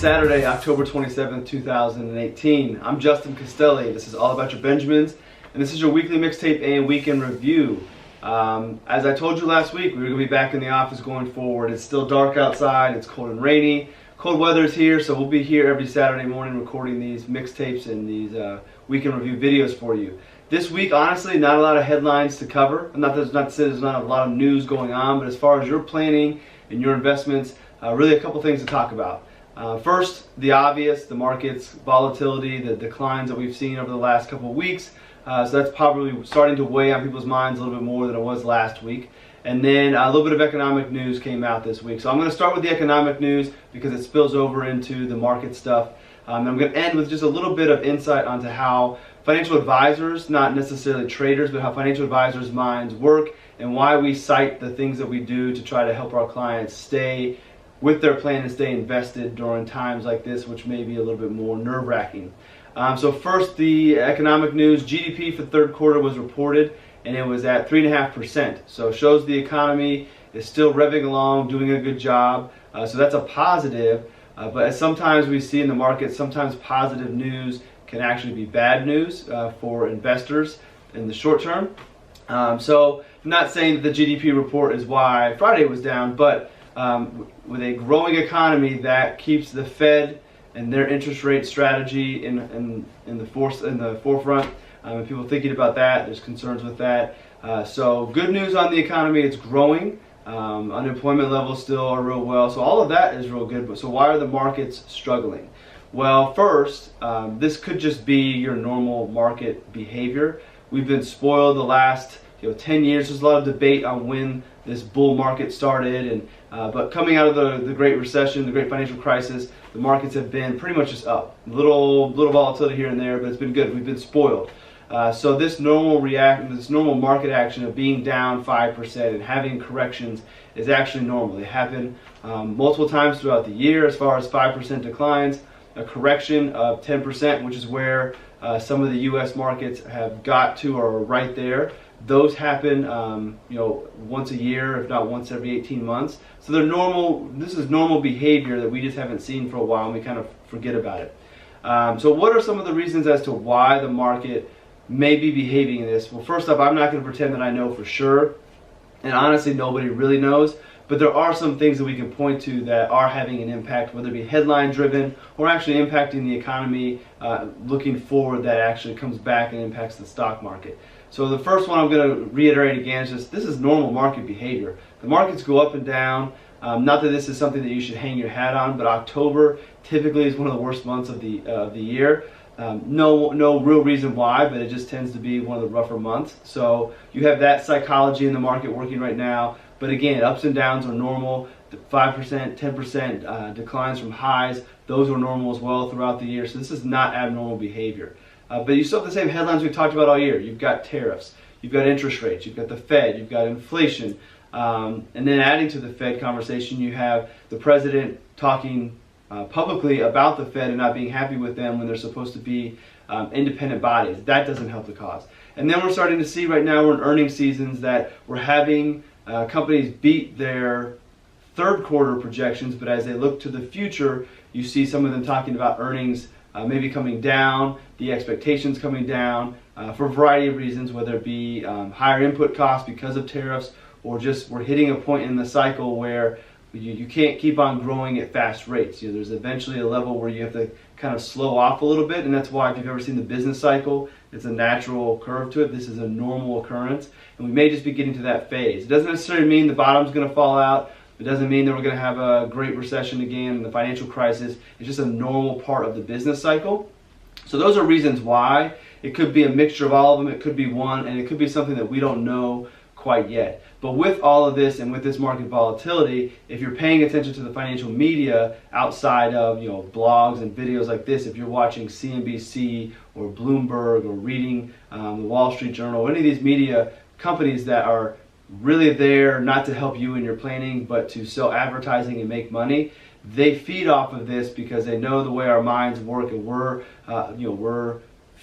Saturday, October 27th, 2018. I'm Justin Castelli. This is All About Your Benjamins, and this is your weekly mixtape and weekend review. As I told you last week, we're going to be back in the office going forward. It's still dark outside, it's cold and rainy. Cold weather is here, so we'll be here every Saturday morning recording these mixtapes and these weekend review videos for you. This week, honestly, not a lot of headlines to cover. Not to say there's not a lot of news going on, but as far as your planning and your investments, really a couple things to talk about. First, the obvious, the market's volatility, the declines that we've seen over the last couple of weeks. So that's probably starting to weigh on people's minds a little bit more than it was last week. And then a little bit of economic news came out this week. So I'm going to start with the economic news because it spills over into the market stuff. And I'm going to end with just a little bit of insight onto how financial advisors, not necessarily traders, but how financial advisors' minds work and why we cite the things that we do to try to help our clients stay with their plan and stay invested during times like this, which may be a little bit more nerve-wracking. So first, the economic news. GDP for the third quarter was reported, and it was at 3.5%. So it shows the economy is still revving along, doing a good job. So that's a positive. But as sometimes we see in the market, sometimes positive news can actually be bad news for investors in the short term. So I'm not saying that the GDP report is why Friday was down, but with a growing economy, that keeps the Fed and their interest rate strategy in the forefront. And people thinking about that, there's concerns with that. So good news on the economy, it's growing. Unemployment levels still are real well. So all of that is real good. But so why are the markets struggling? Well, first, this could just be your normal market behavior. We've been spoiled the last 10 years. There's a lot of debate on when this bull market started, and but coming out of the Great Recession, the Great Financial Crisis, the markets have been pretty much just up. Little volatility here and there, but it's been good. We've been spoiled. So this normal market action of being down 5% and having corrections is actually normal. They happen multiple times throughout the year. As far as 5% declines, a correction of 10%, which is where some of the U.S. markets have got to, or are right there. Those happen, once a year, if not once every 18 months. So they're normal. This is normal behavior that we just haven't seen for a while, and we kind of forget about it. So what are some of the reasons as to why the market may be behaving this? Well, first up, I'm not going to pretend that I know for sure, and honestly, nobody really knows. But there are some things that we can point to that are having an impact, whether it be headline-driven or actually impacting the economy looking forward, that actually comes back and impacts the stock market. So the first one I'm going to reiterate again is just this is normal market behavior. The markets go up and down. Not that this is something that you should hang your hat on, but October typically is one of the worst months of the year. No real reason why, but it just tends to be one of the rougher months. So you have that psychology in the market working right now. But again, ups and downs are normal. 5%, 10% declines from highs, those are normal as well throughout the year. So this is not abnormal behavior. But you still have the same headlines we've talked about all year. You've got tariffs, you've got interest rates, you've got the Fed, you've got inflation. And then adding to the Fed conversation, you have the president talking publicly about the Fed and not being happy with them when they're supposed to be independent bodies. That doesn't help the cause. And then we're starting to see right now, we're in earnings seasons, that we're having companies beat their third quarter projections, but as they look to the future, you see some of them talking about earnings maybe coming down, the expectations coming down for a variety of reasons, whether it be higher input costs because of tariffs, or just we're hitting a point in the cycle where you can't keep on growing at fast rates. There's eventually a level where you have to kind of slow off a little bit, and that's why if you've ever seen the business cycle, it's a natural curve to it. This is a normal occurrence, and we may just be getting to that phase. It doesn't necessarily mean the bottom's going to fall out. It doesn't mean that we're going to have a great recession again and the financial crisis. It's just a normal part of the business cycle. So those are reasons why. It could be a mixture of all of them. It could be one, and it could be something that we don't know quite yet. But with all of this and with this market volatility, if you're paying attention to the financial media outside of blogs and videos like this, if you're watching CNBC or Bloomberg or reading the Wall Street Journal or any of these media companies that are really there not to help you in your planning but to sell advertising and make money, they feed off of this because they know the way our minds work, and we're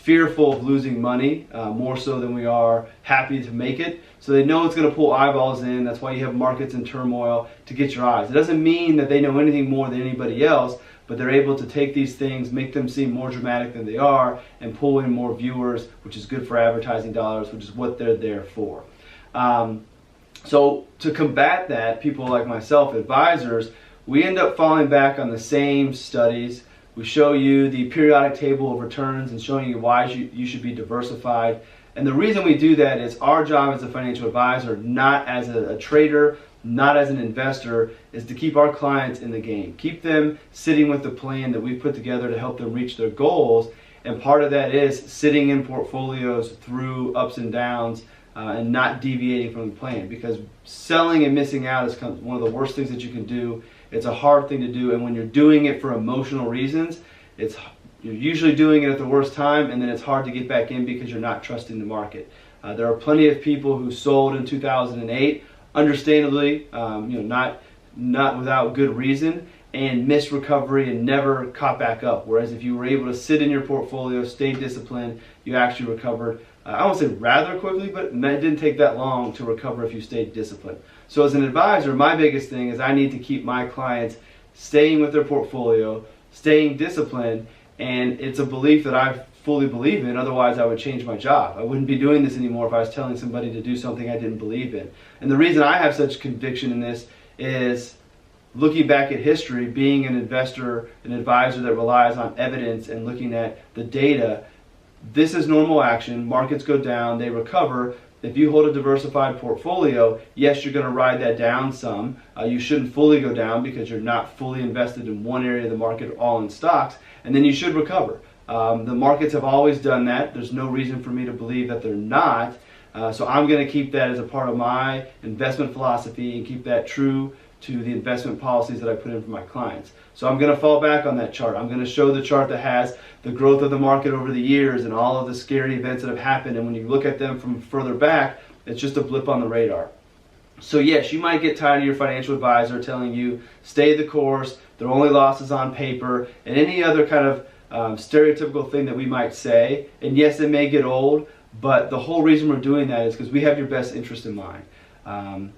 fearful of losing money more so than we are happy to make it. So they know it's going to pull eyeballs in. That's why you have markets in turmoil, to get your eyes. It doesn't mean that they know anything more than anybody else, but they're able to take these things, make them seem more dramatic than they are, and pull in more viewers, which is good for advertising dollars, which is what they're there for. So to combat that, people like myself, advisors, we end up falling back on the same studies. We show you the periodic table of returns and showing you why you should be diversified. And the reason we do that is our job as a financial advisor, not as a trader, not as an investor, is to keep our clients in the game. Keep them sitting with the plan that we've put together to help them reach their goals. And part of that is sitting in portfolios through ups and downs and not deviating from the plan. Because selling and missing out is one of the worst things that you can do. It's a hard thing to do, and when you're doing it for emotional reasons, you're usually doing it at the worst time, and then it's hard to get back in because you're not trusting the market. There are plenty of people who sold in 2008, understandably, not without good reason, and missed recovery and never caught back up. Whereas if you were able to sit in your portfolio, stay disciplined, you actually recovered. I won't say rather quickly, but it didn't take that long to recover if you stayed disciplined. So as an advisor, my biggest thing is I need to keep my clients staying with their portfolio, staying disciplined, and it's a belief that I fully believe in. Otherwise, I would change my job. I wouldn't be doing this anymore if I was telling somebody to do something I didn't believe in. And the reason I have such conviction in this is looking back at history, being an investor, an advisor that relies on evidence and looking at the data. This is normal action. Markets go down, they recover. If you hold a diversified portfolio, yes, you're going to ride that down some. You shouldn't fully go down because you're not fully invested in one area of the market, all in stocks, and then you should recover. The markets have always done that. There's no reason for me to believe that they're not. So I'm going to keep that as a part of my investment philosophy and keep that true to the investment policies that I put in for my clients. So I'm going to fall back on that chart. I'm going to show the chart that has the growth of the market over the years and all of the scary events that have happened. And when you look at them from further back, it's just a blip on the radar. So yes, you might get tired of your financial advisor telling you, stay the course, there are only losses on paper, and any other kind of stereotypical thing that we might say. And yes, it may get old, but the whole reason we're doing that is because we have your best interest in mind.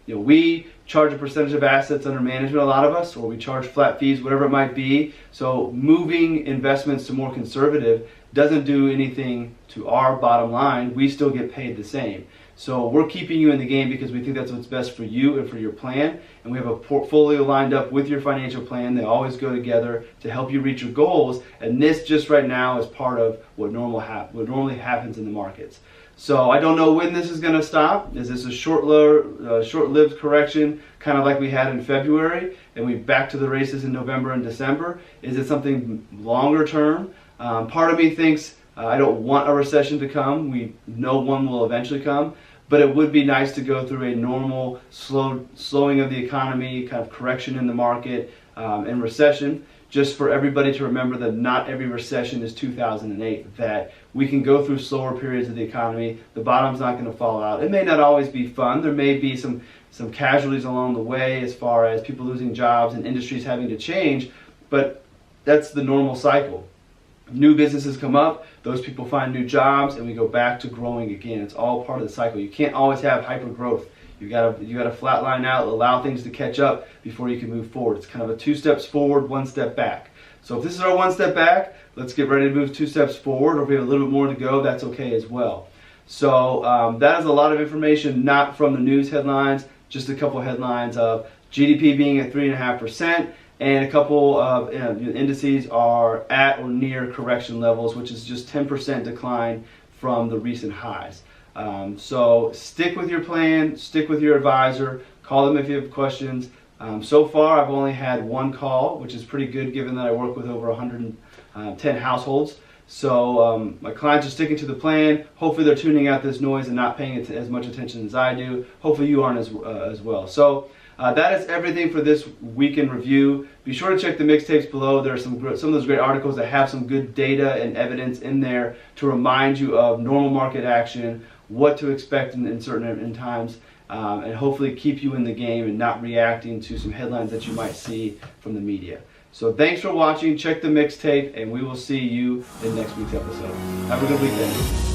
We charge a percentage of assets under management, a lot of us, or we charge flat fees, whatever it might be. So moving investments to more conservative doesn't do anything to our bottom line. We still get paid the same. So we're keeping you in the game because we think that's what's best for you and for your plan. And we have a portfolio lined up with your financial plan. They always go together to help you reach your goals. And this just right now is part of what normally happens in the markets. So I don't know when this is going to stop. Is this a short-lived correction, kind of like we had in February, and we back to the races in November and December? Is it something longer term? Part of me thinks I don't want a recession to come. We know one will eventually come, but it would be nice to go through a normal slowing of the economy, kind of correction in the market, and recession. Just for everybody to remember that not every recession is 2008, that we can go through slower periods of the economy. The bottom's not going to fall out. It may not always be fun. There may be some casualties along the way as far as people losing jobs and industries having to change, but that's the normal cycle. New businesses come up, those people find new jobs, and we go back to growing again. It's all part of the cycle. You can't always have hyper growth. You got to flatline out, allow things to catch up before you can move forward. It's kind of a 2 steps forward, 1 step back. So if this is our 1 step back, let's get ready to move 2 steps forward, or if we have a little bit more to go, that's okay as well. So that is a lot of information, not from the news headlines, just a couple headlines of GDP being at 3.5%, and a couple of indices are at or near correction levels, which is just 10% decline from the recent highs. So stick with your plan, stick with your advisor, call them if you have questions. So far I've only had 1 call, which is pretty good given that I work with over 110 households. So my clients are sticking to the plan. Hopefully they're tuning out this noise and not paying as much attention as I do. Hopefully you aren't as well. So that is everything for this weekend review. Be sure to check the mixtapes below. There are some of those great articles that have some good data and evidence in there to remind you of normal market action, what to expect in certain times, and hopefully keep you in the game and not reacting to some headlines that you might see from the media. So thanks for watching. Check the mixtape, and we will see you in next week's episode. Have a good weekend.